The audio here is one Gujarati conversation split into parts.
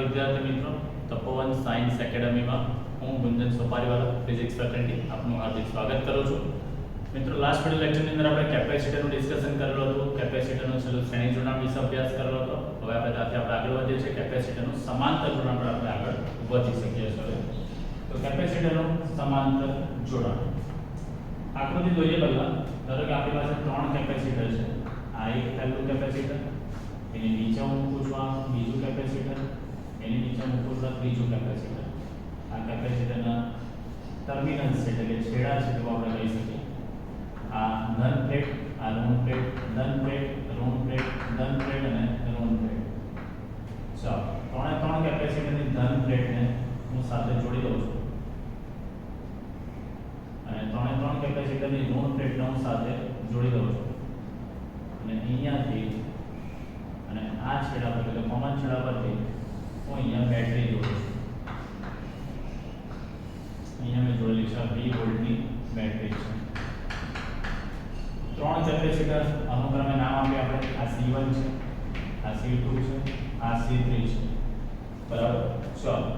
વિદ્યાર્થી મિત્રો, તપોવન સાયન્સ એકેડમીમાં હું ગુંજન સોપારીવાલા ફિઝિક્સ ફેકલ્ટી આપનું હાર્દિક સ્વાગત કરું છું. મિત્રો, લાસ્ટ વિડિયો લેક્ચરની અંદર આપણે કેપેસિટરનું ડિસ્કશન કરેલું હતું. કેપેસિટરનું છેલ્લું શ્રેણી જોડાણ વિશે અભ્યાસ કરેલો હતો. હવે આપણે ત્યાંથી આગળ વધીએ છીએ. કેપેસિટરનું સમાંતર જોડાણ પર આપણે આગળ વધી શકીએ છીએ. તો કેપેસિટરનું સમાંતર જોડાણ આકૃતિ જોઈએ. પહેલા ધારો કે આપણી પાસે ત્રણ કેપેસિટર છે. આ એક પહેલું કેપેસિટર, એની નીચે મૂકું છું આ બીજું કેપેસિટર, એની નીચે મૂકું છું ત્રીજું કેપેસિટર. આ કેપેસિટરના ટર્મિનલ્સ છે એટલે કે છેડા છે તેવું આપણે કહી શકીએ. આ ધન પ્લેટ, આ ઋણ પ્લેટ, ધન પ્લેટ, ઋણ પ્લેટ, ધન પ્લેટ અને ઋણ પ્લેટ. ચાલો, ત્રણ કેપેસિટરની ધન પ્લેટને હું સાથે જોડી દઉં છું અને ત્રણ કેપેસિટરની ઋણ પ્લેટને હું સાથે જોડી દઉં છું અને અહીંયાથી અને આ છેડા પર એટલે કોમન છેડા પરથી હું અહીંયા બેટરી જોડું છું. અહીંયા મેં જોડેલી છે 20 વોલ્ટની બેટરી છે. ત્રણ કેપેસિટર અનુક્રમે નામ આપીએ આપણે. આ C1 છે, આ C2 છે, આ C3 છે. બરાબર. ચાલો,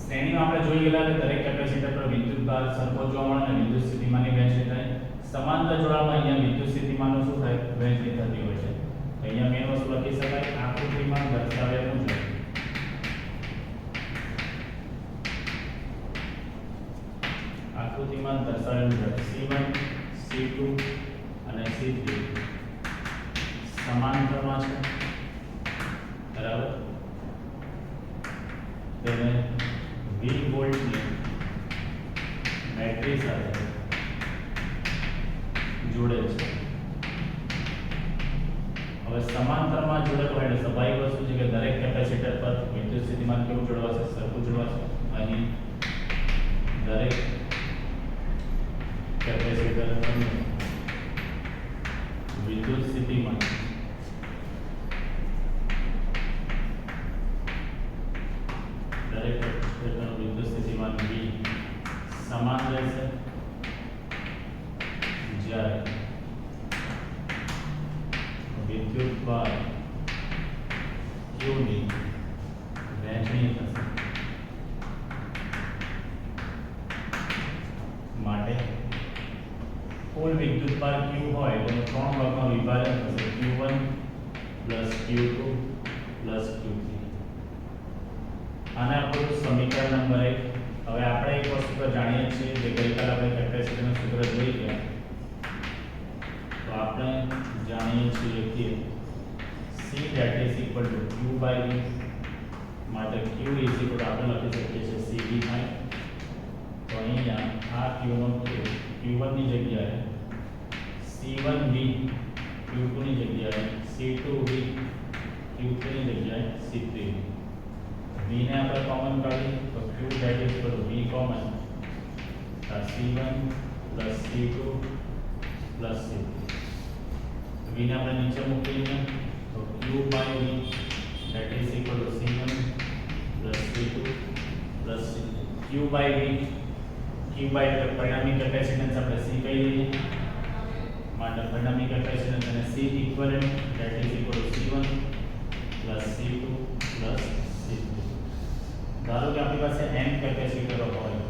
શ્રેણીમાં આપણે જોઈ ગયેલા કે દરેક કેપેસિટર પર વિદ્યુતભાર સરખો જોવા મળે અને વિદ્યુત સ્થિતિમાનની વહેંચણી થાય. સમાંતર જોડાણમાં અહીંયા વિદ્યુત સ્થિતિમાનનું શું થાય? વહેંચણી થતી હોય છે. અહીંયા મેં વસ્તુ લખી શકાય આકૃતિમાં દર્શાવ્યા મુજબ. આકૃતિમાં દર્શાવ્યા મુજબ C1, C2 અને C3 સમાંતરમાં છે. બરાબર. તેને 20 વોલ્ટની બેટરી સાથે જોડેલ છે. હવે સમાંતરમાં જોડેલ હોય એટલે સ્વાભાવિક વસ્તુ છે કે દરેક કેપેસિટર પર વિદ્યુત સ્થિતિમાન કેવું જોડવાશે? સરખું જોડવાશે. અહીં દરેક કેપેસિટર પર વિદ્યુત સ્થિતિમાન V સમાન રહેશે. જ્યારે વિદ્યુતભાર Q ની વહેંચણી થશે માટે કુલ વિદ્યુતભાર Q હોય તેનું ત્રણ ભાગમાં વિભાજન થશે. Q1 Q2 Q3. આને આપણું સમીકરણ નંબર 1. હવે આપણે એક વસ્તુ તો જાણીએ છીએ જે ગઈકાલે આપણે કેપેસિટરનું સૂત્ર જોઈ ગયા. તો આપણે જાણીએ છીએ કે C that is equal to Q by V માટે Q is equal આપણે લખી શકીએ છીએ CV થાય. તો અહીંયા આ Q નો Q1 ની જગ્યાએ C1V, Q2 ની જગ્યાએ C2V, Q3 ની જગ્યાએ C3V. V ને આપણે કોમન કાઢીએ તો Q that is equal to V common C1 C2 C3. V ને આપણે નીચે મૂકીએ તો Q by V that is equal to C1 C2 C3. Q by V, Q by એટલે પરિણામી કેપેસિટન્સ આપણે C કહી દઈએ માટે પરિણામી કેપેસિટન્સ અને C equivalent that is equal to C1 C2 C3. ધારો કે આપણી પાસે n કેપેસિટરો હોય.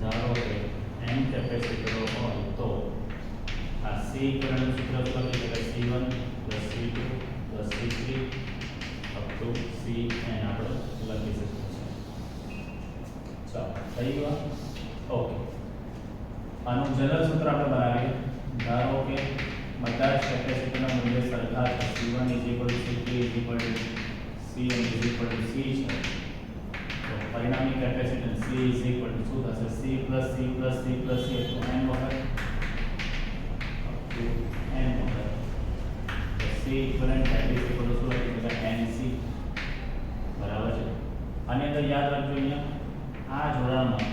ધારો કે n કેપેસિટરો હોય તો આ C ઇક્વિવેલન્ટ સૂત્ર શું લખી શકાય? C1 C2 C3 up to Cn આપણે લખી શકીએ છીએ. ચાલો, થઈ ગયું. ઓકે, આનું જનરલ સૂત્ર આપણે બનાવીએ. ધારો કે બધા જ કેપેસિટરના મૂલ્ય સરખા છે. C1 C3 Cn C છે. તો પરિણામી કેપેસિટન્સ C શું થશે? C plus C plus C plus C તો n વખત તો C equivalent that is equal to શું લખી શકાય? NC. બરાબર છે. આની અંદર યાદ રાખજો અહીંયા આ જોડાણમાં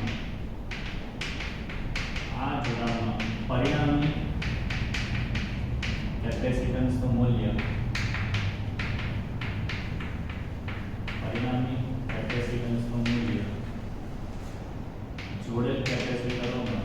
પરિણામી કેપેસિટન્સનું મૂલ્ય જોડેલ કેપેસિટરોમાં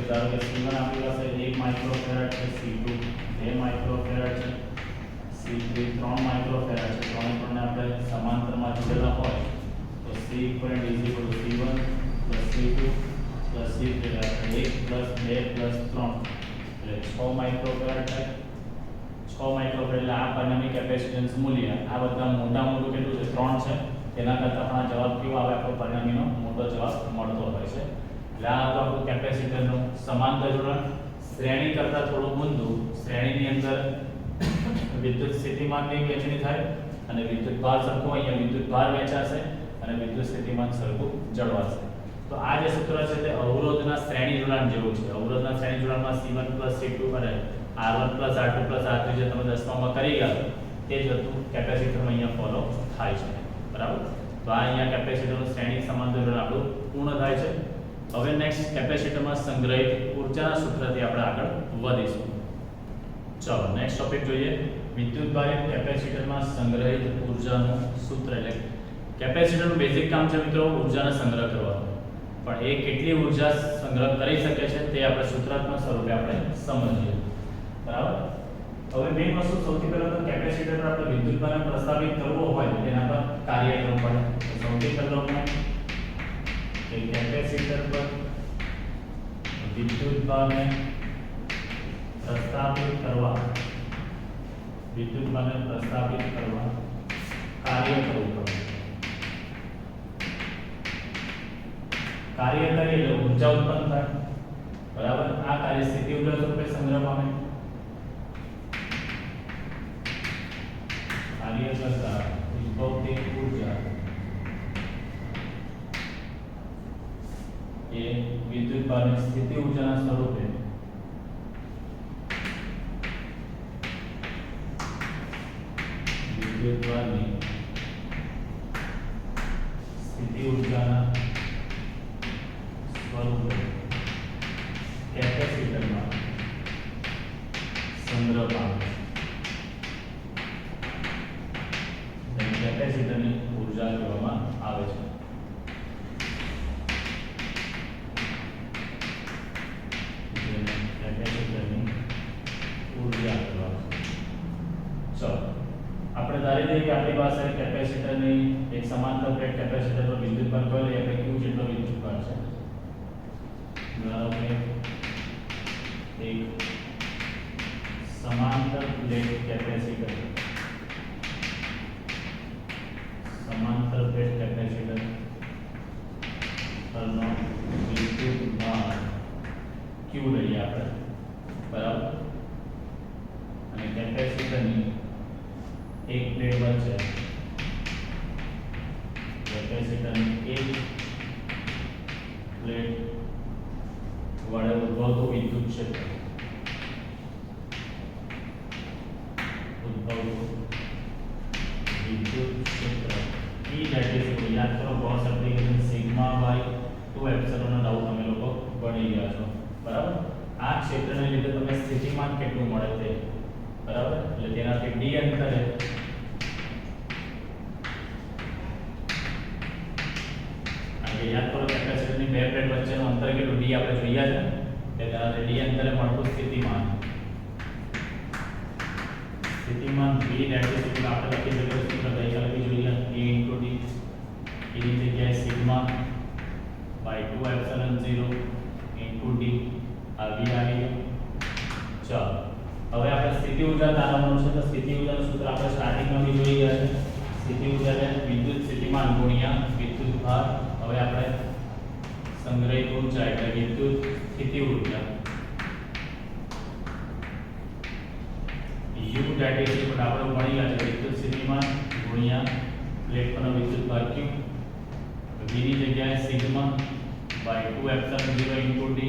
ધારો કે C1 આપણી પાસે 1 માઇક્રોફેરાડ છે, C2 2 માઇક્રોફેરાડ છે, C3 3 માઇક્રોફેરાડ છે. ત્રણે આપણે સમાંતરમાં જોડેલા હોય તો C equivalent is equal to C1 plus C2 plus C3 એટલે 1 plus 2 plus 3 એટલે 6 માઇક્રોફેરાડ થાય. 6 માઇક્રોફેરાડ એટલે આ પરિણામી કેપેસિટન્સ મૂલ્ય આ બધા મોટું કેટલું છે 3 છે. તેના કરતાં પણ આ જવાબ કેવો આવે આપણો પરિણામીનો મોટો જવાબ મળતો હોય છે. એટલે આ હતું આપણું કેપેસિટરનું સમાંતર જોડાણ. શ્રેણી કરતાં થોડું ઊંધું. શ્રેણીની અંદર વિદ્યુત સ્થિતિમાનની વહેંચણી થાય અને વિદ્યુત ભાર સરખો અહીંયા વિદ્યુત ભાર વહેંચાશે અને વિદ્યુત સ્થિતિમાન સરખું જળવાશે. તો આ જે સૂત્ર છે તે અવરોધના શ્રેણી જોડાણ જેવું છે. અવરોધના શ્રેણી જોડાણમાં C1 C2 અને R1 R2 R3 જે તમે 10માં કરી ગયા તે જ હતું કેપેસિટરમાં અહીંયા ફોલો થાય છે. બરાબર. તો આ અહીંયા કેપેસિટરનું શ્રેણી સમાંતર જોડાણ આપણું પૂર્ણ થાય છે. હવે નેક્સ્ટ કેપેસિટરમાં સંગ્રહિત ઊર્જાના સૂત્રથી આપણે આગળ વધીશું. ચલો નેક્સ્ટ ટોપિક જોઈએ. વિદ્યુતભારિત કેપેસિટરમાં સંગ્રહિત ઊર્જાનું સૂત્ર. એટલે કેપેસિટરનું બેઝિક કામ છે મિત્રો ઊર્જાનો સંગ્રહ કરવાનો. પણ એ કેટલી ઊર્જા સંગ્રહ કરી શકે છે તે આપણે સૂત્રાત્મક સ્વરૂપે આપણે સમજીએ. બરાબર. હવે મેઇન વસ્તુ સૌથી પહેલા તો કેપેસિટર પર આપણે વિદ્યુતભારને પ્રસ્તાવિત કરવો હોય તો તેના પર કાર્ય કરવું પડે. સૌથી પહેલો કે કેપેસિટર પર વિદ્યુતભારને પ્રસ્તાવિત કરવા કાર્ય કરવું પડે. કાર્ય કરીએ એટલે ઊર્જા ઉત્પન્ન થાય. બરાબર. આ કાર્ય સ્થિતિ ઊર્જા સ્વરૂપે સંગ્રહ પામે. કાર્ય કરતા ઉદ્ભવતી ઊર્જા એ વિદ્યુતભારની સ્થિતિ ઊર્જાના સ્વરૂપે વિદ્યુતભારની સ્થિતિ ઊર્જાના સ્વરૂપે કેપેસિટરમાં સંગ્રહ પામે. કેપેસિટરની ઊર્જા કહેવામાં આવે છે. કેપેસિટરની ઊર્જા કહેવામાં. ચલો આપણે ધારી લઈએ કે આપણી પાસે કેપેસિટરની એક સમાંતર પ્લેટ કેપેસિટર પર વિદ્યુતભાર કહી લઈએ આપણે Q જેટલો વિદ્યુતભાર છે. ધારો કે એક સમાંતર પ્લેટ કેપેસિટર પરનો વિદ્યુતભાર Q લઈએ આપણે. બરાબર. અને કેપેસિટરની એક પ્લેટ વચ્ચે કેપેસિટરની એક પ્લેટ વડે ઉદ્ભવતું વિદ્યુત ક્ષેત્ર E that is યાદ કરો Gauss application sigma by 2 epsilon no doubt તમે લોકો ભણી ગયા છો. બરાબર. આ ક્ષેત્રને લીધે તમને સ્થિતિમાન કેટલું મળે તે. બરાબર. એટલે તેનાથી d અંતરે આ યાદ કરો કેપેસિટરની બે પ્લેટ વચ્ચેનું અંતર કેટલું d આપણે જોઈયા છે તે તેનાથી d અંતરે મળતું સ્થિતિમાન v that is આપણે લખી શકીએ સૂત્ર ગઈકાલે બી જોઈએ E into d એની જગ્યાએ sigma by 2 epsilon 0 into d આ v આવી ગયું. ચાલો હવે આપણે સ્થિતિ ઊર્જા તારવવાનું છે. તો સ્થિતિ ઊર્જાનું સૂત્ર આપણે સ્ટાર્ટિંગમાં બી જોઈ ગયા છે. સ્થિતિ ઊર્જા એટલે વિદ્યુત સ્થિતિમાન ગુણ્યા વિદ્યુત ભાર. હવે આપણે સંગ્રહિત ઊર્જા એટલે વિદ્યુત સ્થિતિ ઊર્જા U that is આપણે ભણી ગયા છે વિદ્યુત સ્થિતિમાન ગુણ્યા પ્લેટ પરનો વિદ્યુત ભાર Q. v ની જગ્યાએ sigma by 2 epsilon 0 into d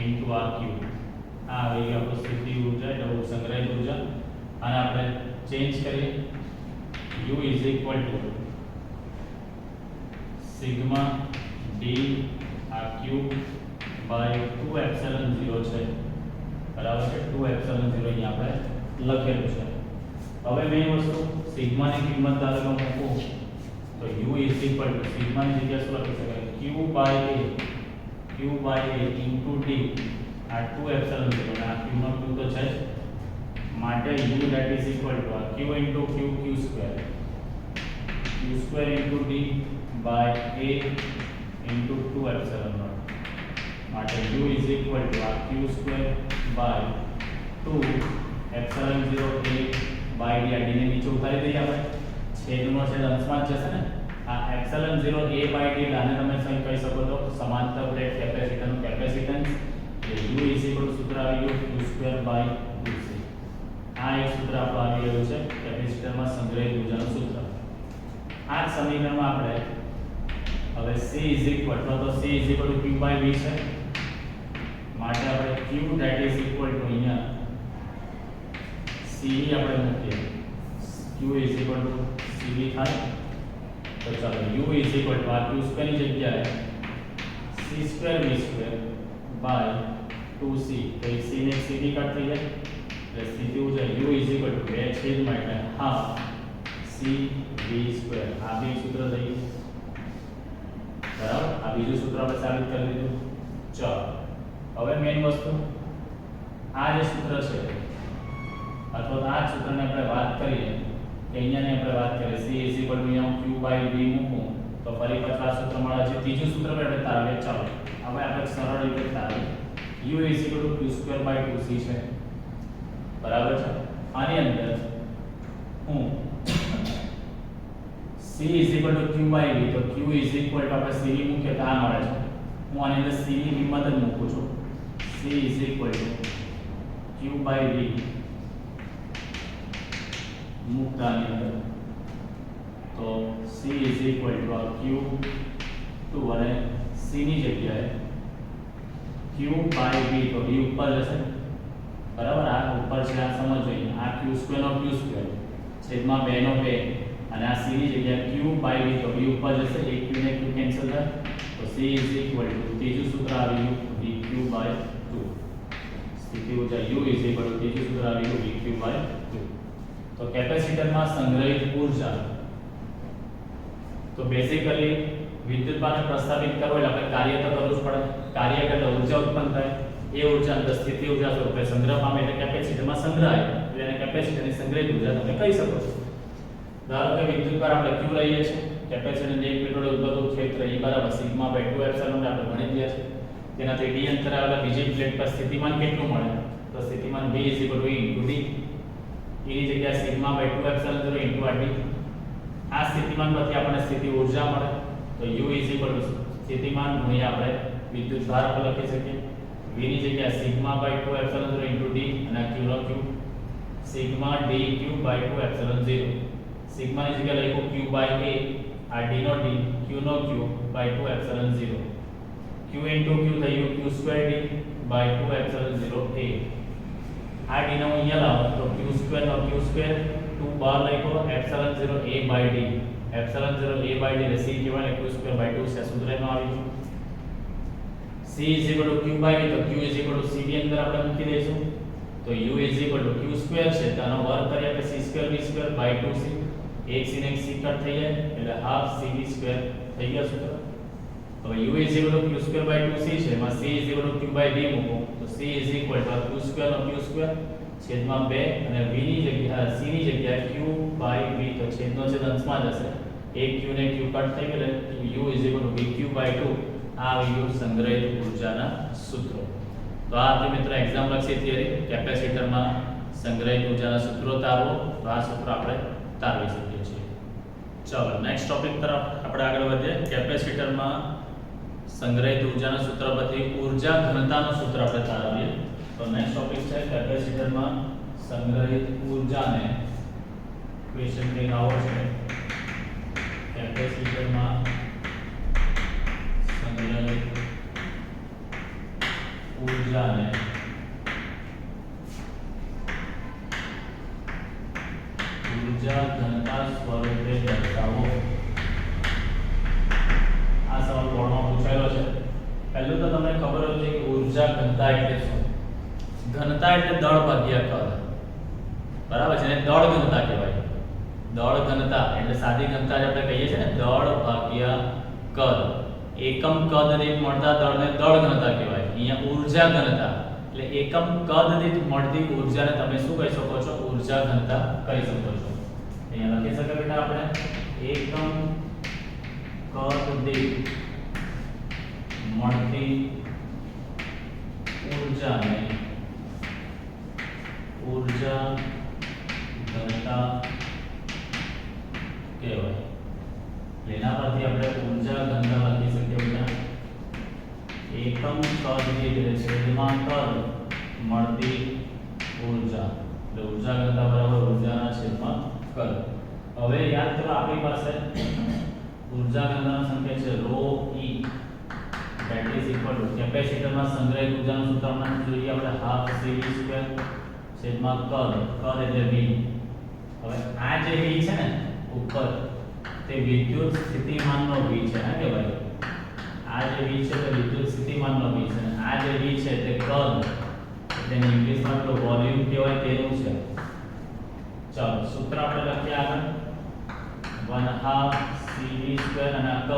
into rq. આ આવી ગઈ આપણું સ્થિતિ ઊર્જા એટલે સંગ્રહિત ઊર્જા. અને આપણે ચેન્જ કરીએ U is equal to sigma d rq by 2 epsilon 0 છે. બરાબર છે. 2 એપ્સિલોન 0 અહીંયા આપણે લખેલું છે. હવે મેઈન વસ્તુ સિગ્માની કિંમત ધારો કે મૂકું તો u is equal to સિગ્માની જગ્યાએ શું લખી શકાય q by a. q by a into d આ 2 એપ્સિલોન 0 અને આ q નો q તો છે જ માટે u that is equal to q into q square into d by a into 2 epsilon naught માટે u is equal to q square by 2 epsilon 0 a by d આ d ને નીચે ઉતારી દઈએ આપણે છેદનો છેદ અંશમાં જ જશે ને આ epsilon 0 a by d આને તમે શું કહી શકો તો સમાંતર પ્લેટ કેપેસિટરનું કેપેસિટન્સ એટલે u is equal to સૂત્ર આવી ગયું q square by 2c આ એક સૂત્ર આપણું આવી ગયું છે કેપેસિટરમાં સંગ્રહિત ઊર્જાનું સૂત્ર આ સમીકરણમાં આપણે હવે c is equal to q by v છે માટે આપણે q that is equal to અહીંયા c આપણે મૂકીએ q is equal to cv થાય તો ચાલો u is equal to q square ની જગ્યાએ c square v square by 2c તો એ c ને cv કટ થઈ જાય એટલે સીધી ઊર્જા u is equal to 2 છેદમાં એટલે હાફ c v square આ બે સૂત્ર થઈ ગયું બરાબર આ બીજું સૂત્ર આપણે સાબિત કરી દીધું ચાલો હવે મેઈન વસ્તુ આ જે સૂત્ર છે અથવા આ સૂત્રને આપણે વાત કરીએ કે અહીંયાને આપણે વાત કરીએ c is equal to q by v મૂકું તો ફરી પાછું આ સૂત્ર મળે છે ત્રીજું સૂત્ર પર આપણે તારવીએ ચાલો હવે આપણે સરળ રીતે તારવીએ u is equal to q square by 2c છે બરાબર છે આની અંદર હું c is equal to q by v તો q is equal to આપણે c મૂકીએ તો આ મળે છે હું આની અંદર c ની કિંમત જ મૂકું છું c is equal to q by v મૂકતાની અંદર તો c is equal to q2 અને c ની જગ્યાએ q by v તો v ઉપર જશે બરાબર આ ઉપર છે આ સમજો આ q સ્ક્વેર નો q સ્ક્વેર છેદમાં 2 નો 2 અને આ c ની જગ્યાએ q by v તો v ઉપર જશે એક q ને q કેન્સલ થાય તો c is equal to ત્રીજું સૂત્ર આવી ગયું vq by 2 સ્થિતિ ઊર્જા u is equal to ત્રીજું સૂત્ર આવી ગયું vq by 2 તો કેપેસિટરમાં સંગ્રહિત ઊર્જા તો બેઝિકલી વિદ્યુતભારને પ્રસ્થાપિત કરવો એટલે આપણે કાર્ય તો કરવું જ પડે કાર્ય એટલે ઊર્જા ઉત્પન્ન થાય એ ઊર્જા અંદર સ્થિતિ ઊર્જા સ્વરૂપે સંગ્રહ પામે એટલે કેપેસિટરમાં સંગ્રહાય એટલે એને કેપેસિટરની સંગ્રહિત ઊર્જા તમે કહી શકો છો ધારો કે વિદ્યુતભાર આપણે q લઈએ છીએ કેપેસિટરને 1 મીટર ઉદ્ભવતું ક્ષેત્ર E બરાબર સિગ્મા બાય 2 એપ્સિલોન આપણે ગણી દીધા છે તેનાથી d અંતર આવેલા બીજી પ્લેટ પર સ્થિતિમાન કેટલું મળે તો સ્થિતિમાન v = e * d એની જગ્યાએ sigma by 2 epsilon 0 * r d આ સ્થિતિમાન પરથી આપણને સ્થિતિ ઊર્જા મળે તો u = સ્થિતિમાન ગુણ્યા આપણે વિદ્યુતભાર પર લખી શકીએ v ની જગ્યાએ સિગ્મા બાય 2 એપ્સિલોન 0 * d અને q નો q sigma dq by 2 epsilon 0 sigma ની જગ્યાએ લખો q બાય a આ d નો d q નો q by 2 epsilon 0 q into q થયું q square d by 2 epsilon 0 a આ d નો અહીંયા લાવો તો q square નો q square 2 બાર લખો epsilon 0 a by d epsilon 0 a by d એટલે c કહેવાય q square બાય 2 છે સૂત્રમાં આવી ગયું c = q બાય v તો q = cv અંદર આપણે મૂકી દઈશું તો u = q square છે તો આનો વર્ગ કરીએ આપણે c square v square by 2c એક c ને એક c કટ થઈ જાય એટલે હાફ cv square થઈ ગયા સૂત્ર હવે u = q square by 2c છે એમાં c = q બાય v મૂકો તો c = q square નો q square છેદમાં 2 અને v ની જગ્યાએ c ની જગ્યાએ q બાય v તો છેદનો છેદ અંશમાં જશે એક q ને q કટ થઈ ગયો એટલે u = vq બાય 2 આ આવી ગયું સંગ્રહિત ઊર્જાના સૂત્રો તો આ આપણી મિત્ર એક્ઝામ લક્ષી થિયરી કેપેસિટરમાં સંગ્રહિત ઊર્જાના સૂત્રો તારવો તો આ સૂત્ર આપણે તારવી શકીએ છીએ ચાલો નેક્સ્ટ ટોપિક તરફ આપણે આગળ વધીએ કેપેસિટરમાં સંગ્રહિત ઊર્જાના સૂત્ર પરથી ઊર્જા ઘનતાનું સૂત્ર આપણે તારવીએ તો નેક્સ્ટ ટોપિક છે કેપેસિટરમાં સંગ્રહિત ઊર્જાને ક્વેશ્ચન કંઈક આવો છે કેપેસિટરમાં સંગ્રહિત ઊર્જાને ઊર્જા ઘનતા સ્વરૂપે દર્શાવો આ સવાલ બોર્ડમાં પૂછાયેલો છે પહેલું તો તમને ખબર હોય કે ઊર્જા ઘનતા એટલે શું ઘનતા એટલે દળ ભાગ્યા કદ બરાબર છે ને દળ ઘનતા કહેવાય દળ ઘનતા એટલે સાદી ઘનતા જે આપણે કહીએ છીએ ને દળ ભાગ્યા કદ એકમ કદ દીઠ મળતા દળને દળ ઘનતા કહેવાય. અહીંયા ઊર્જા ઘનતા એટલે એકમ કદ દીઠ મળતી ઊર્જાને તમે શું કહી શકો છો? ઊર્જા ઘનતા કહી શકો છો. અહીંયા લખી શકાય બેટા આપણે એકમ કદ દીઠ મળતી ઊર્જાને ઊર્જા ઘનતા કહેવાય. એના પરથી આપણે ઊર્જા ઘનતા લખી શકીએ બેટા એકમ કદ દીઠ છેદમાં કદ મળતી ઊર્જા એટલે ઊર્જા ઘનતા બરાબર ઊર્જાના છેદમાં કદ. હવે યાદ કરો આપણી પાસે ઊર્જા ઘનતાનો સંકેત છે ρ e that is equal to કેપેસિટરમાં સંગ્રહિત ઊર્જાનું સૂત્ર આપણે જોઈએ આપણે હાફ cv² છેદમાં કદ એટલે v. હવે આ જે v છે ને ઉપર તે વિદ્યુત સ્થિતિમાનનો v છે ને કે ભાઈ આ જે v છે તે વિદ્યુત સ્થિતિમાનનો v છે. આ જે v છે તે કદ એટલે ઇંગ્લિશમાં તો વોલ્યુમ કહેવાય તેનું છે. ચાલો સૂત્ર આપણે લખીએ આગળ 1/2 cv² અને આ કદ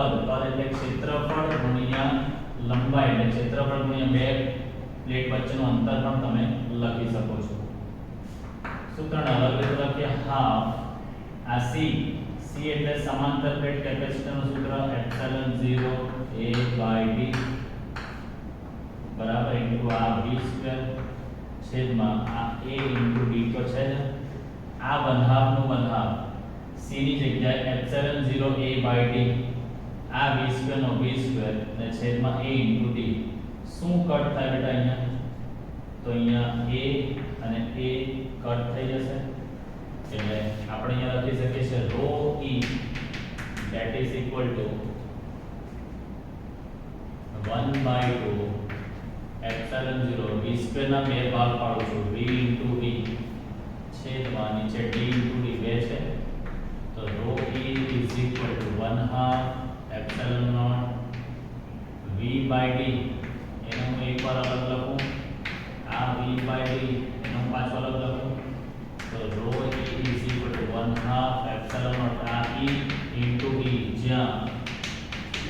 એટલે ક્ષેત્રફળ ગુણ્યા લંબાઈ એટલે ક્ષેત્રફળ ગુણ્યા બે પ્લેટ વચ્ચેનું અંતર પણ તમે લખી શકો છો. સૂત્રને અલગ રીતે લખીએ હાફ આ c એટલે સમાંતર પ્લેટ કેપેસિટરનું સૂત્ર ε0 a/d બરાબર ઇન્ટુ આ v² છેદમાં આ a ઇન્ટુ d તો છે જ આ બંધાવનું બંધાવ c ની જગ્યાએ ε0 a/d આ v² નો v² અને છેદમાં a ઇન્ટુ d શું કટ થાય બેટા અહીંયા? તો અહીંયા a અને a કટ થઈ જશે એટલે આપણે અહીંયા લખી શકીએ છીએ ρ e that is equal to 1/2 ε0 v² ના બે ભાગ પાડું છું v into d છેદમાં નીચે d into d બે છે તો ρ e is equal to 1/2 ε0 v/d એનો હું એકવાર અલગ લખું આ v/d એનો પાછો અલગ લખું તો ρ e is equal to 1/2 ε0 આ e into e જ્યાં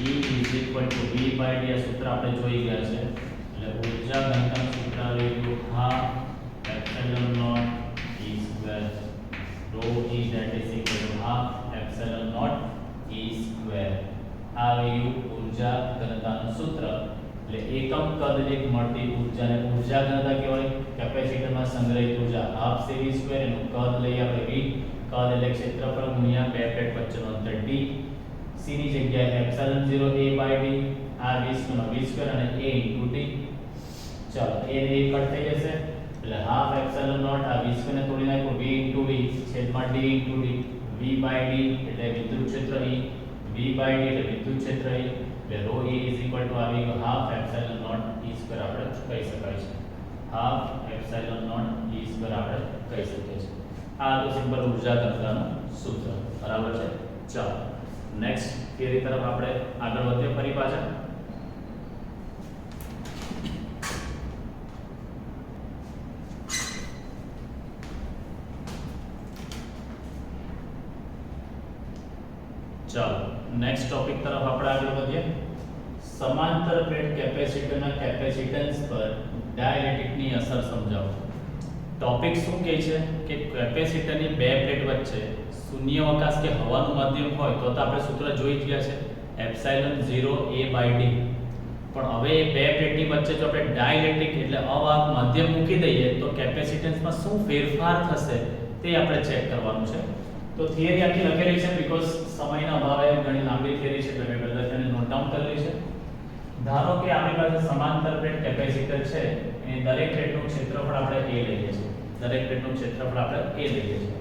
e is equal to v/d આ સૂત્ર આપણે જોઈ ગયા છે એટલે ઊર્જા ઘનતાનું સૂત્ર આવી ગયું 1/2 ε0 e² ρ e that is equal to 1/2 ε0 e² આવી ગયું ઊર્જા ઘનતાનું સૂત્ર. એટલે એકમ કદ દીઠ મળતી ઊર્જાને ઊર્જા ઘનતા કહેવાય. કેપેસિટરમાં સંગ્રહિત ઊર્જા હાફ cv² એનું કદ લઈએ આપણે v કદ એટલે ક્ષેત્રફળ ગુણ્યા બે પ્લેટ વચ્ચેનું અંતર d c ની જગ્યાએ ε0 a/d આ v² નો v² અને a into d. ચાલો a ને a કટ થઈ જશે એટલે હાફ ε0 આ v² ને તોડી નાખો v into v છેદમાં d into d v/d એટલે વિદ્યુત ક્ષેત્ર E v/d એટલે વિદ્યુત ક્ષેત્ર E એટલે ρ e is equal to આવી ગયો હાફ ε0 e² આપણે કહી શકાય છે. હાફ ε0 e² આપણે કહી શકીએ છીએ. આ તો સિમ્પલ ઊર્જા ઘનતાનું સૂત્ર બરાબર છે. ચાલો નેક્સ્ટ થિયરી તરફ આપણે આગળ વધીએ ફરી પાછા. ચાલો નેક્સ્ટ ટોપિક તરફ આપણે આગળ વધીએ. સમાંતર પ્લેટ કેપેસિટરના કેપેસિટન્સ પર ડાઇલેક્ટ્રિકની અસર સમજાવો. ટોપિક શું કહે છે કે કેપેસિટરની બે પ્લેટ વચ્ચે શૂન્યાવકાશ કે હવાનું માધ્યમ હોય તો આપણે સૂત્ર જોઈ જ ગયા છે ε0 a/d. પણ હવે એ બે પ્લેટની વચ્ચે જો આપણે ડાઇલેક્ટ્રિક એટલે અવાહક માધ્યમ મૂકી દઈએ તો કેપેસિટન્સમાં શું ફેરફાર થશે તે આપણે ચેક કરવાનું છે. તો થિયરી આખી લખેલી છે બીકોઝ સમયના અભાવે ઘણી લાંબી થિયરી છે એટલે મેં પહેલા તેને નોટ ડાઉન કરેલી છે. ધારો કે આપણી પાસે સમાંતર પ્લેટ કેપેસિટર છે એ દરેક પ્લેટનું ક્ષેત્રફળ આપણે a લઈએ છીએ. દરેક પ્લેટનું ક્ષેત્રફળ આપણે a લઈએ છીએ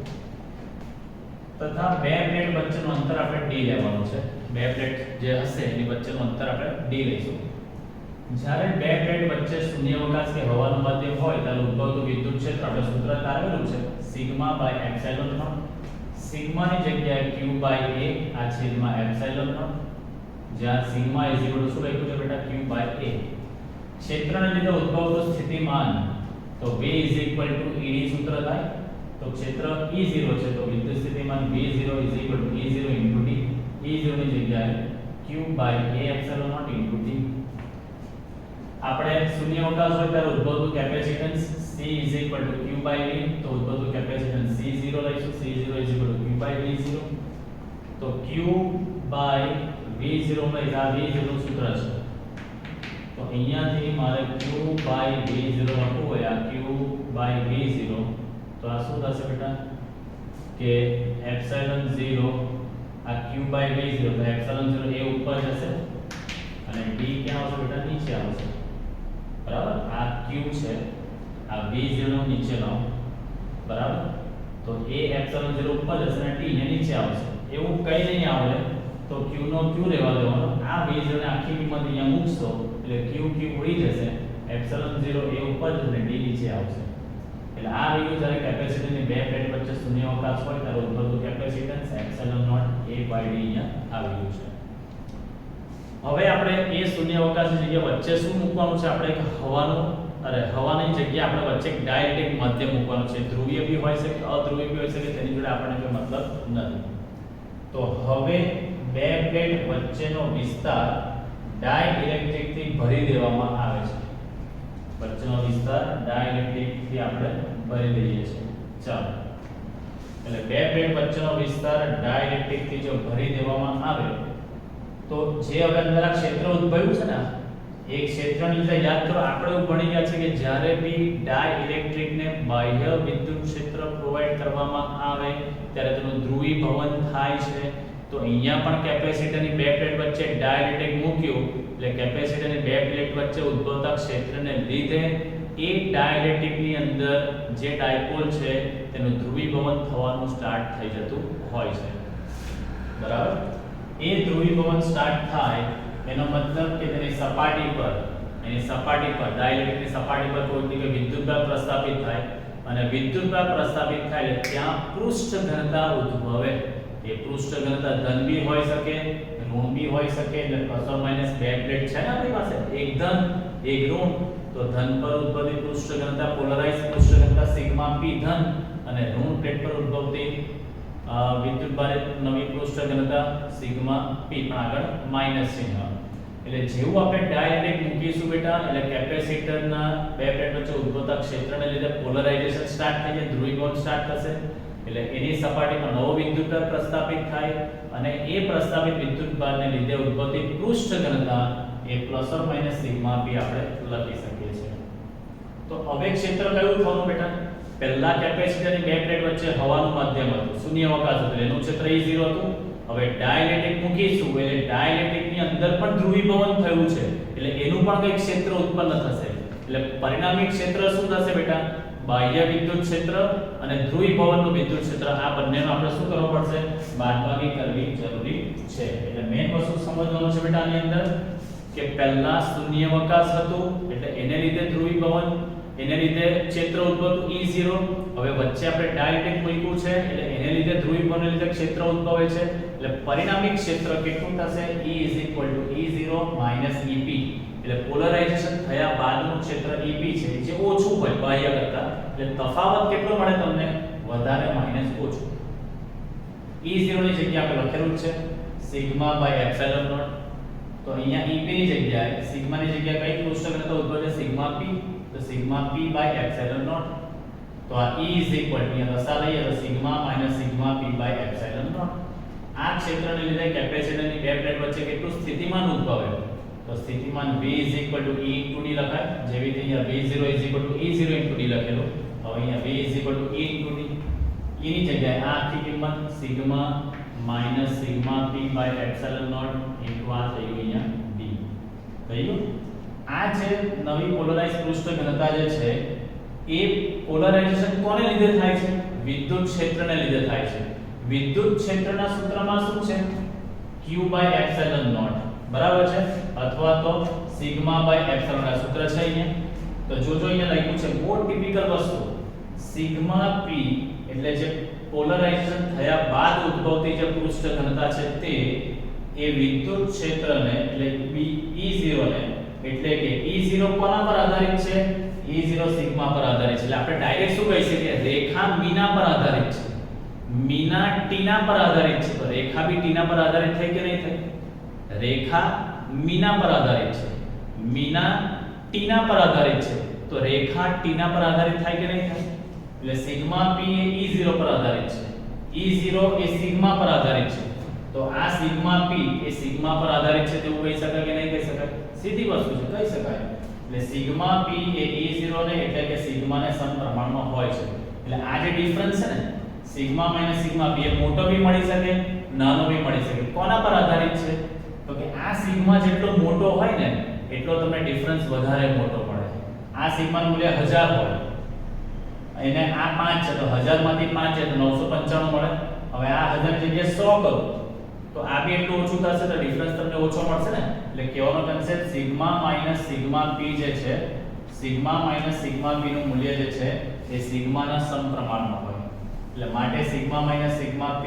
તથા બે પ્લેટ વચ્ચેનું અંતર આપણે d લેવાનું છે. બે પ્લેટ જે હશે એની વચ્ચેનું અંતર આપણે d લઈશું. જ્યારે બે પ્લેટ વચ્ચે શૂન્યાવકાશ કે હવાનું માધ્યમ હોય ત્યારે ઉદ્ભવતું વિદ્યુત ક્ષેત્ર આપણે સૂત્ર તારેલું છે σ/ε0. સિગ્માની જગ્યાએ q/a આ છેદમાં ε0 જ્યાં સિગ્મા ઇઝ ઇક્વલ ટુ શું લખ્યું છે બેટા q/a. ક્ષેત્રને લીધે ઉદ્ભવતું સ્થિતિમાન તો v is equal two ed સૂત્ર થાય તો ક્ષેત્ર E0 છે તો વિદ્યુત સ્થિતિમાન v0 is equal to E0 into d. E0 ની જગ્યાએ q by a epsilon not into t. આપણે શૂન્યાવકાશ હોય ત્યારે ઉદ્ભવતું capacitance C q by v, તો ઉદ્ભવતું કેપેસિટન્સ C0 લઈશું. C0 q by v0. તો q બાય v0 માં આ v0 નું સૂત્ર છે. તો અહીંયાથી મારે q બાય v0 લખવું હોય, આ q બાય v0, તો આ શું થશે બેટા કે એપ્સિલોન 0 આ q બાય v0, તો એપ્સિલોન 0 એ ઉપર જશે અને d ક્યાં આવશે બેટા નીચે આવશે. બરાબર, આ q છે, આ v0 નીચે લાવો. બરાબર, તો a એપ્સિલોન 0 ઉપર જશે અને t ને નીચે આવશે. એવું કઈ નહીં આવે તો q નો q રહેવા દેવાનો. આ v0 ને આખી કિંમત અહીંયા મૂકશો એટલે q ઉડી જશે. એપ્સિલોન 0 એ ઉપર જશે અને d નીચે આવશે. એટલે આ રહ્યું જ્યારે કેપેસિટરની બે પ્લેટ વચ્ચે શૂન્યાવકાશ હોય ત્યારે ઉદ્ભવતું capacitance epsilon not a by d અહીંયા આવી ગયું છે. હવે આપણે એ શૂન્યાવકાશની જગ્યા વચ્ચે શું મૂકવાનું છે? આપણે એક હવાની જગ્યા આપણે વચ્ચે એક ડાયરેક્ટ માધ્યમ મૂકવાનું છે. ધ્રુવીય બી હોઈ શકે, અધ્રુવીય બી હોઈ શકે, તેની જોડે આપણને કોઈ મતલબ નથી. તો હવે બે પ્લેટ વચ્ચેનો વિસ્તાર ડાઇલેક્ટ્રિક થી ભરી દેવામાં આવે છે. વચ્ચેનો વિસ્તાર ડાઇલેક્ટ્રિક થી આપણે ભરી દઈએ છીએ. ચાલો, એટલે બે પ્લેટ વચ્ચેનો વિસ્તાર ડાઇલેક્ટ્રિક થી જો ભરી દેવામાં આવે તો જે હવે અંદર આ ક્ષેત્ર ઉદ્ભવ્યું છે ને, એ ક્ષેત્રની લીધે યાદ કરો આપણે એવું ભણી ગયા છે કે જ્યારે બી ડાઇલેક્ટ્રિક ને બાહ્ય વિદ્યુત ક્ષેત્ર પ્રોવાઈડ કરવામાં આવે ત્યારે તેનું ધ્રુવીભવન થાય છે. તો અહીંયા પણ કેપેસિટરની બે પ્લેટ વચ્ચે ડાઇલેક્ટ્રિક મૂક્યું એટલે કેપેસિટરની બે પ્લેટ વચ્ચે ઉદ્ભવતા ક્ષેત્રને લીધે એ ડાઇલેક્ટ્રિકની અંદર જે ડાયપોલ છે તેનું ધ્રુવીભવન થવાનું સ્ટાર્ટ થઈ જતું હોય છે. બરાબર, એ ધ્રુવીભવન સ્ટાર્ટ થાય એનો મતલબ કે તેની સપાટી પર ડાઇલેક્ટ્રિકની સપાટી પર કોઈ જગ્યાએ વિદ્યુતભાર પ્રસ્થાપિત થાય અને વિદ્યુતભાર પ્રસ્થાપિત થાય એટલે ત્યાં પૃષ્ઠ ઘનતા ઉદ્ભવે. એ પૃષ્ઠ ઘનતા ધન બી હોઈ શકે, ઋણ બી હોઈ શકે. એટલે પ્લસ ઓર માઈનસ બે પ્લેટ છે ને આપણી પાસે, એક ધન એક ઋણ. તો ધન પર ઉદ્ભવતી પૃષ્ઠ ઘનતા પોલરાઇઝ પૃષ્ઠ ઘનતા સિગ્મા p ધન અને ઋણ પ્લેટ પર ઉદ્ભવતી વિદ્યુતભાર નવી પૃષ્ઠ ઘનતા સિગ્મા p, પણ આગળ માઈનસ ચિહ્ન. એટલે જેવું આપણે ડાઇલેક્ટ્રિક મૂકીશું બેટા એટલે કેપેસિટરના બે પ્લેટ વચ્ચે ઉદ્ભવતા ક્ષેત્રને લીધે પોલરાઇઝેશન સ્ટાર્ટ થઈ જાય, ધ્રુવીભવન સ્ટાર્ટ થશે. એટલે એની સપાટી પર નવો વિદ્યુતભાર પ્રસ્થાપિત થાય અને એ પ્રસ્થાપિત વિદ્યુતભારને લીધે ઉદ્ભવતી પૃષ્ઠ ઘનતા એ plus or minus sigma p આપણે લખી શકીએ છીએ. તો હવે ક્ષેત્ર કયું થવાનું બેટા? પહેલા કેપેસિટરની બે પ્લેટ વચ્ચે હવાનું માધ્યમ હતું, શૂન્યાવકાશ હતો, એનું ક્ષેત્ર E0 હતું. હવે ડાઇલેક્ટ્રિક મૂકીશું એટલે ડાઇલેક્ટ્રિકની અંદર પણ ધ્રુવીભવન થયું છે એટલે એનું પણ કંઈક ક્ષેત્ર ઉત્પન્ન થશે. એટલે પરિણામી ક્ષેત્ર શું થશે બેટા? બાહ્ય વિદ્યુત ક્ષેત્ર અને ધ્રુવીભવનનું વિદ્યુત ક્ષેત્ર, આ બંનેનો આપણે શું કરવું પડશે? બાદબાકી કરવી જરૂરી છે. એટલે મેઈન વસ્તુ સમજવાનું છે બેટા આની અંદર કે પહેલા શૂન્યાવકાશ હતું એટલે એને લીધે ધ્રુવીભવન, એને લીધે ક્ષેત્ર ઉદ્ભવતું E0. હવે વચ્ચે આપણે ડાઇલેક્ટ્રિક મૂક્યું છે એટલે એને લીધે ધ્રુવીભવનને લીધે ક્ષેત્ર ઉદ્ભવે છે. એટલે પરિણામી ક્ષેત્ર કેટલું થશે? E E0 EP. એટલે પોલરાઇઝેશન થયા બાદનું ક્ષેત્ર EP છે જે ઓછું હોય બાહ્ય કરતા. એટલે તફાવત કેટલો મળે તમને? વધારે માઈનસ ઓછું. E0 ની જગ્યાએ આપણે લખેલું છે સિગ્મા બાય એપ્સિલોન નોટ. તો અહીંયા EP ની જગ્યાએ સિગ્મા ની જગ્યાએ કઈ પૃષ્ઠ ઘનતા ઉદ્ભવે? Sigma p. તો sigma p by epsilon naught. તો આ E અહીંયા રસા લઈએ તો sigma minus sigma p by epsilon naught. આ ક્ષેત્રને લીધે કેપેસિટરની બે પ્લેટ વચ્ચે કેટલું સ્થિતિમાન ઉદ્ભવે? તો સ્થિતિમાન V E * D લખાય. જેવી રીતે અહીંયા V0 E0 * D લખેલું. હવે અહીંયા V E * D. E ની જગ્યાએ આ આખી કિંમત sigma minus sigma p by epsilon not into આ થઈ ગયું અહીંયા D. થઈ ગયું? આ જે નવી પોલરાઇઝ પૃષ્ઠ ઘનતા જે છે એ પોલરાઇઝેશન કોને લીધે થાય છે? વિદ્યુત ક્ષેત્રને લીધે થાય છે. વિદ્યુત ક્ષેત્રના સૂત્રમાં શું છે? q by epsilon naught. બરાબર છે? અથવા તો સિગ્મા બાય એપ્સિલોન આ સૂત્ર છે અહીંયા. તો જોજો અહીંયા લખ્યું છે બહુ ટિપિકલ વસ્તુ. સિગ્મા p એટલે જે પોલરાઇઝેશન થયા બાદ ઉદ્ભવતી જે પૃષ્ઠ ઘનતા છે તે એ વિદ્યુત ક્ષેત્રને એટલે E0 ને એટલે કે E0 કોના પર આધારિત છે? E0 સિગ્મા પર આધારિત છે. એટલે આપણે ડાયરેક્ટ શું કહી શકીએ? રેખા મીના પર આધારિત છે. મીના ટીના પર આધારિત છે. તો રેખા બી ટીના પર આધારિત થઈ કે નહીં થઈ? રેખા મીના પર આધારિત છે, મીના ટીના પર આધારિત છે, તો રેખા ટીના પર આધારિત થાય કે નહીં થાય? એટલે સિગ્મા p એ E0 પર આધારિત છે, E0 એ સિગ્મા પર આધારિત છે, તો આ સિગ્મા p એ સિગ્મા પર આધારિત છે તેવું કહી શકાય કે નહીં કહી શકાય? સીધી વસ્તુ છે, કહી શકાય. એટલે સિગ્મા p એ E0 ને એટલે કે સિગ્મા ને સમપ્રમાણમાં હોય છે. એટલે આ જે ડિફરન્સ છે ને સિગ્મા માઈનસ સિગ્મા p એ મોટો બી મળી શકે, નાનો બી મળી શકે. કોના પર આધારિત છે? તો કે આ સિગ્મા જેટલો મોટો હોય ને એટલો તમને ડિફરન્સ વધારે મોટો પડે. આ સિગ્માનું મૂલ્ય 1000 હોય અને આ 5 છે, તો 1000 માંથી 5 છે તો 995 મળે. હવે આ 1000 ની જગ્યાએ 100 કરો તો આ બી એટલું ઓછું થશે, તો ડિફરન્સ તમને ઓછો મળશે ને. એટલે કહેવાનો concept sigma minus sigma p જે છે, સિગ્મા માઈનસ સિગ્મા p નું મૂલ્ય જે છે એ સિગ્માના સમપ્રમાણમાં હોય. એટલે માટે sigma minus sigma p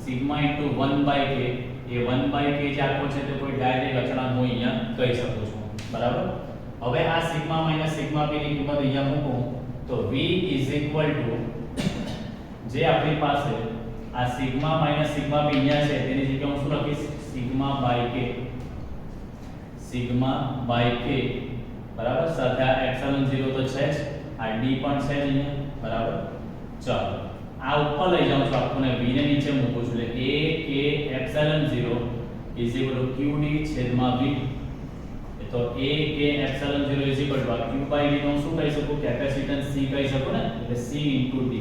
sigma into 1/k. એ 1/k જે આખો છે તે કોઈ ડાયરેક્ટ અચળાંક હું અહીંયા કહી શકું છું. બરાબર. હવે આ સિગ્મા માઈનસ સિગ્મા p ની કિંમત અહીંયા મૂકું તો v જે આપણી પાસે આ સિગ્મા માઈનસ સિગ્મા p અહીંયા છે તેની જગ્યાએ હું શું લખીશ? સિગ્મા બાય k બરાબર. સાથે આ એપ્સિલોન 0 તો છે જ, આ d પણ છે જ અહીંયા. બરાબર. ચાલો આ ઉપર લઈ જાઉં છું આખું ને v ને નીચે મૂકું છું, એટલે a k એપ્સિલોન 0 qd છેદમાં v. તો a k એપ્સિલોન 0 આ q બાય v નો શું કહી શકું? કેપેસિટન્સ c કહી શકું ને, એટલે c d.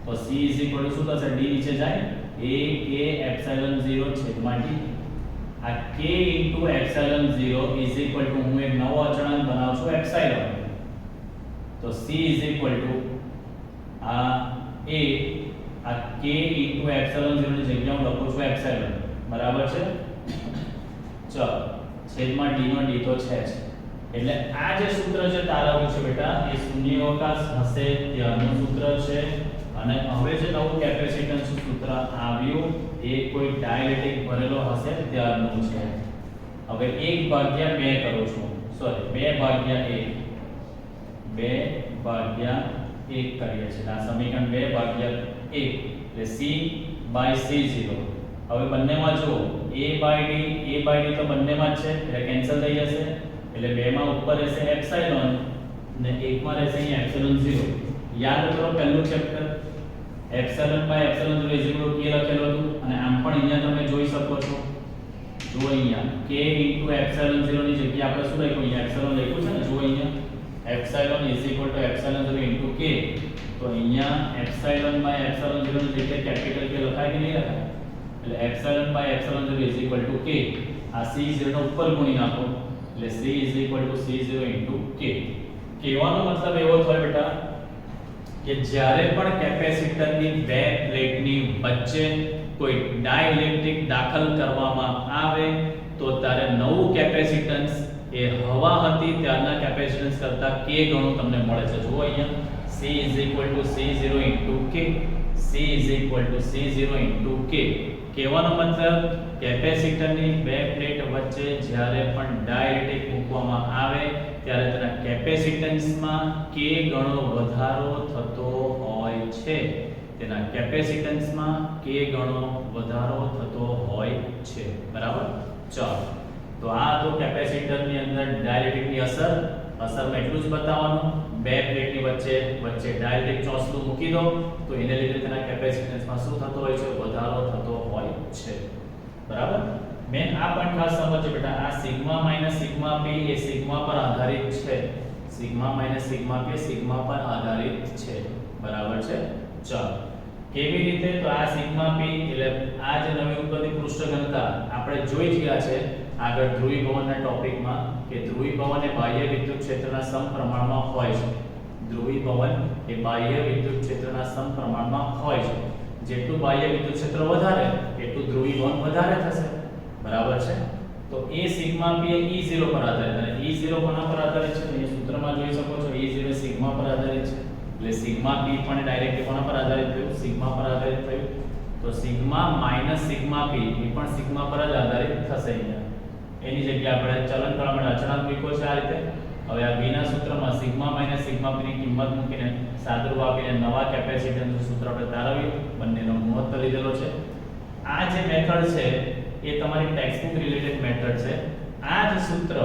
તો c શું થશે? d નીચે જાય, a k એપ્સિલોન 0 છેદમાં d. આ k એપ્સિલોન 0 હું એક નવો અચળાંક બનાવું છું એપ્સિલોન. તો c આ k એપ્સિલોન 0 ની જગ્યાએ હું લખું છું એપ્સિલોન. બરાબર છે. ચલો છેદમાં d નો d તો છે જ. એટલે આ જે સૂત્ર છે તારવ્યું છે બેટા એ શૂન્યાવકાશ હશે ત્યારનું સૂત્ર છે. અને હવે જે નવું કેપેસિટન્સ સૂત્ર આવ્યું એ કોઈ ડાઇલેક્ટ્રિક ભરેલો હશે ત્યારનું છે. હવે 1/2 કરું છું, સોરી 2/1 કરીએ છીએ. આ સમીકરણ 2/1 એટલે c/c0. હવે બંનેમાં જો a/d તો બંનેમાં જ છે એટલે કેન્સલ થઈ જશે. એટલે 2 માં ઉપર રહેશે એપ્સિલોન ને 1 માં રહેશે અહીં એપ્સિલોન 0. યાદ કરો પહેલું chapter epsilon by epsilon 0 k લખેલું હતું અને આમ પણ અહીંયા તમે જોઈ શકો છો. જો અહીંયા k એપ્સિલોન 0 ની જગ્યાએ આપણે શું લખ્યું? અહીંયા એપ્સિલોન લખ્યું છે ને. જો અહીંયા એપ્સિલોન એપ્સિલોન 0 k. તો અહીંયા એપ્સિલોન બાય એપ્સિલોન 0 ની જગ્યાએ કેપિટલ k લખાય કે નહીં લખાય? એટલે એપ્સિલોન બાય એપ્સિલોન 0 k. આ c0 નો ઉપર ગુણી નાખો એટલે c c0 k. કહેવાનો મતલબ એવો થાય બેટા કે જ્યારે પણ કેપેસિટરની બે પ્લેટની વચ્ચે કોઈ ડાઇલેક્ટ્રિક દાખલ કરવામાં આવે તો ત્યારે નવું કેપેસિટન્સ એ હવા હતી ત્યારના કેપેસિટન્સ કરતા k ગણું તમને મળે છે. જુઓ અહીંયા c c0 k. c c0 k. કહેવાનો મતલબ કેપેસિટરની બે પ્લેટ વચ્ચે જ્યારે પણ ડાઇલેક્ટ્રિક મૂકવામાં આવે ત્યારે તેના કેપેસિટન્સમાં k ગણો વધારો થતો હોય છે. તેના કેપેસિટન્સમાં k ગણો વધારો થતો હોય છે. બરાબર. ચાલો તો આ તો કેપેસિટરની અંદર ડાઇલેક્ટ્રિકની અસરમાં એટલું જ બતાવવાનું. બે પ્લેટની વચ્ચે ડાઇલેક્ટ્રિક ચોસલું મૂકી દો તો એને લીધે તેના કેપેસિટન્સમાં શું થતો હોય છે? વધારો થતો હોય છે. બરાબર. મેં આ પણ ખાસ સમજો બેટા આ સિગ્મા માઈનસ સિગ્મા p એ સિગ્મા પર આધારિત છે. Sigma minus sigma p sigma પર આધારિત છે. બરાબર છે. ચાલો કેવી રીતે? તો આ સિગ્મા p એટલે આ જે નવી ઉત્પત્તિ પૃષ્ઠ ઘનતા આપણે જોઈ જ ગયા છે આગળ ધ્રુવીભવનના ટોપિકમાં કે ધ્રુવીભવન એ બાહ્ય વિદ્યુત ક્ષેત્રના સમપ્રમાણમાં હોય છે. ધ્રુવીભવન એ બાહ્ય વિદ્યુત ક્ષેત્રના સમપ્રમાણમાં હોય છે. જેટલું બાહ્ય વિદ્યુત ક્ષેત્ર વધારે એટલું ધ્રુવીભવન વધારે થશે. બરાબર છે. તો એ સિગ્મા p એ E0 પર આધારિત અને E0 કોના પર આધારિત છે? એ સૂત્રમાં જોઈ શકો છો E0 સિગ્મા પર આધારિત છે. એટલે સિગ્મા p પણ ડાયરેક્ટલી કોના પર આધારિત થયું? સિગ્મા પર આધારિત થયું. તો સિગ્મા માઈનસ સિગ્મા p એ પણ સિગ્મા પર જ આધારિત થશે. અહીંયા એની જગ્યાએ આપણે ચલન કરવા માટે અચળાંક મૂક્યો છે આ રીતે. હવે આ v ના સૂત્રમાં સિગ્મા માઈનસ સિગ્મા p ની કિંમત મૂકીને સાદુરૂપ આપીને નવા કેપેસિટન્સનું સૂત્ર આપણે તારવ્યું. બંનેનો ગુણોત્તર લીધેલો છે. આ જે મેથડ છે એ તમારી ટેક્સ્ટબુક રિલેટેડ મેથડ છે. આ જ સૂત્ર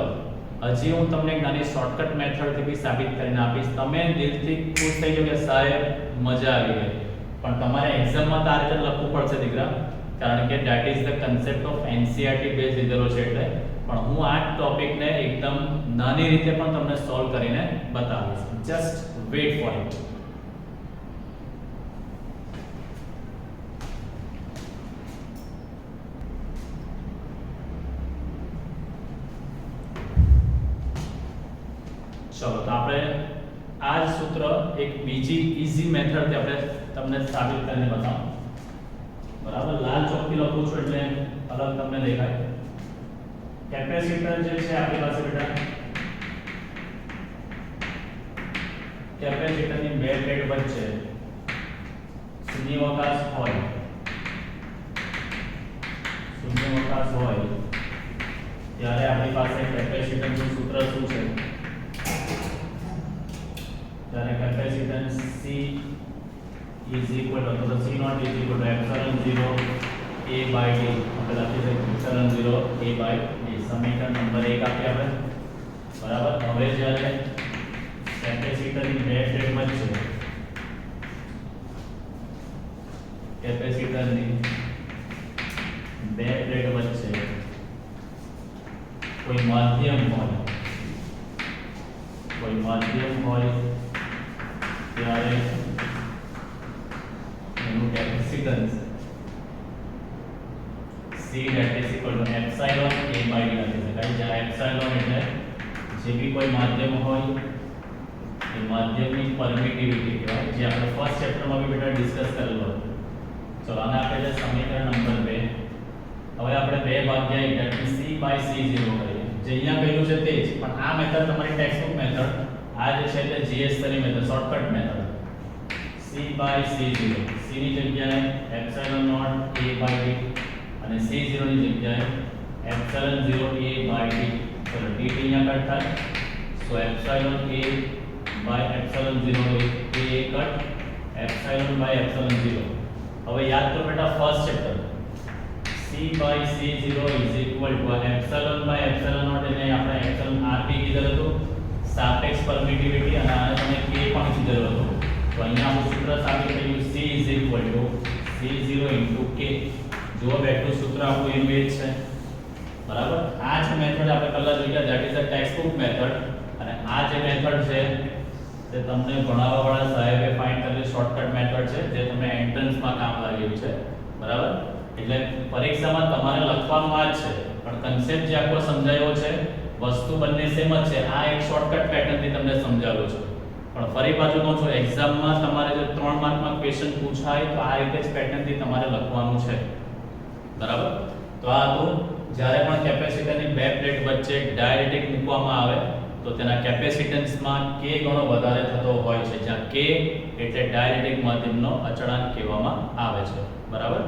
હજી હું તમને એક નાની શોર્ટકટ મેથડથી બી સાબિત કરીને આપીશ. તમે દિલથી ખુશ થઈ જાઓ કે સાહેબ મજા આવી ગઈ. પણ તમારે એક્ઝામમાં તો આ રીતે લખવું પડશે દીકરા, કારણ કે that is the concept of NCERT base લીધેલો છે એટલે. પણ હું આ ટોપિકને એકદમ નાની રીતે પણ તમને સોલ્વ કરીને બતાવીશ. Just weight four it. ચલો તો આપણે આ જ સૂત્ર એક બીજી ઈઝી મેથડથી આપણે તમને સાબિત કરીને બતાવું. બરાબર, લાલ ચોકથી લખું છું એટલે અલગ તમને દેખાય. કેપેસિટર જે છે આપણી પાસે બેટા, કેપેસિટરની બે પ્લેટ વચ્ચે શૂન્યાવકાશ હોય, શૂન્યાવકાશ હોય ત્યારે આપણી પાસે કેપેસિટરનું સૂત્ર શું છે? ત્યારે capacitance C is equal to C naught is equal to epsilon 0 A by D. આપણે લખી શકીએ epsilon 0 A by D. સમીકરણ નંબર 1 આપી આપણે. બરાબર. હવે જ્યારે કેપેસિટરની બે પ્લેટ વચ્ચે, કેપેસિટરની બે પ્લેટ વચ્ચે કોઈ માધ્યમ હોય, કોઈ માધ્યમ હોય ત્યારે એનું capacitance C that is equal to epsilon A by D લખી શકાય. જ્યાં એપ્સાઇલોન એટલે જે બી કોઈ માધ્યમ હોય એ માધ્યમની પરમિટિવિટી કહેવાય, જે આપણે ફર્સ્ટ ચેપ્ટરમાં બી બેટા ડિસ્કસ કરેલો હતો. ચલો આને આપણે જે સમીકરણ નંબર 2, હવે આપણે 2 ભાગ્યા એટલે C by C0 કરીએ. જે અહીંયા કહ્યું છે તે જ, પણ આ મેથડ તમારી ટેક્સ્ટબુક મેથડ, આ જે છે તે GS ની method, shortcut method. C by C0, C ની જગ્યાએ epsilon naught A by D અને C0 ની જગ્યાએ epsilon 0 A by D. ચલો D અહીંયા કટ થાય, so epsilon A by epsilon 0 A cut, epsilon by epsilon 0. હવે યાદ કરો બેટા first chapter, C by C0 is equal to epsilon by epsilon naught, એને આપણે epsilon RP કીધેલું હતું, સાપેક્ષ પરમિટિવિટી, અને આને તમે K પણ કીધેલું હતું. તો અહીંયા આપણું સૂત્ર સાબિત થયું C is equal to C0 into K. જો બેઠું સૂત્ર આપણું એનું એ જ છે. બરાબર. આ જ મેથડ આપણે પહેલા જોઈ ગયા, that is the textbook method. અને આ જે મેથડ છે તે તમને ભણાવવાવાળા સાહેબે ફાઇન્ડ કરેલી શોર્ટકટ મેથડ છે, જે તમને એન્ટ્રન્સમાં કામ લાગેલી છે. બરાબર. એટલે પરીક્ષામાં તમારે લખવાનું આ જ છે, પણ કન્સેપ્ટ જે આખો સમજાયો છે, વસ્તુ બંને સેમ જ છે. આ એક શોર્ટકટ પેટર્નથી તમને સમજાવ્યું છે. પણ ફરી પાછું કહું છું, એક્ઝામમાં તમારે જો 3 માર્કમાં ક્વેશ્ચન પૂછાય તો આ રીતે જ પેટર્નથી તમારે લખવાનું છે. બરાબર. તો આ હતું, જ્યારે પણ કેપેસિટરની બે પ્લેટ વચ્ચે ડાયરેક્ટિક મૂકવામાં આવે તો તેના કેપેસિટન્સમાં K ગણો વધારે થતો હોય છે, જ્યાં K એટલે ડાયરેક્ટિક માધ્યમનો અચળાંક કહેવામાં આવે છે. બરાબર.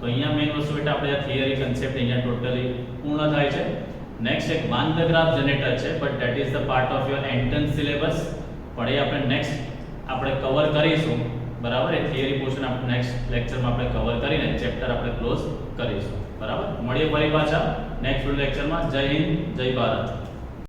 તો અહીંયા મેઇન વસ્તુ એટલે આપણે આ થિયરી કન્સેપ્ટ અહીંયા ટોટલી પૂર્ણ થાય છે. નેક્સ્ટ એક વાન ધ ગ્રાફ જનરેટર છે, but that is the part of your entrance syllabus. પણ એ આપણે નેક્સ્ટ આપણે કવર કરીશું. બરાબર. એ થિયરી પોર્શન આપણે નેક્સ્ટ લેક્ચરમાં આપણે કવર કરીને ચેપ્ટર આપણે ક્લોઝ કરીશું. બરાબર. મળીએ ફરી પાછા નેક્સ્ટ લેક્ચરમાં. જય હિન્દ, જય ભારત.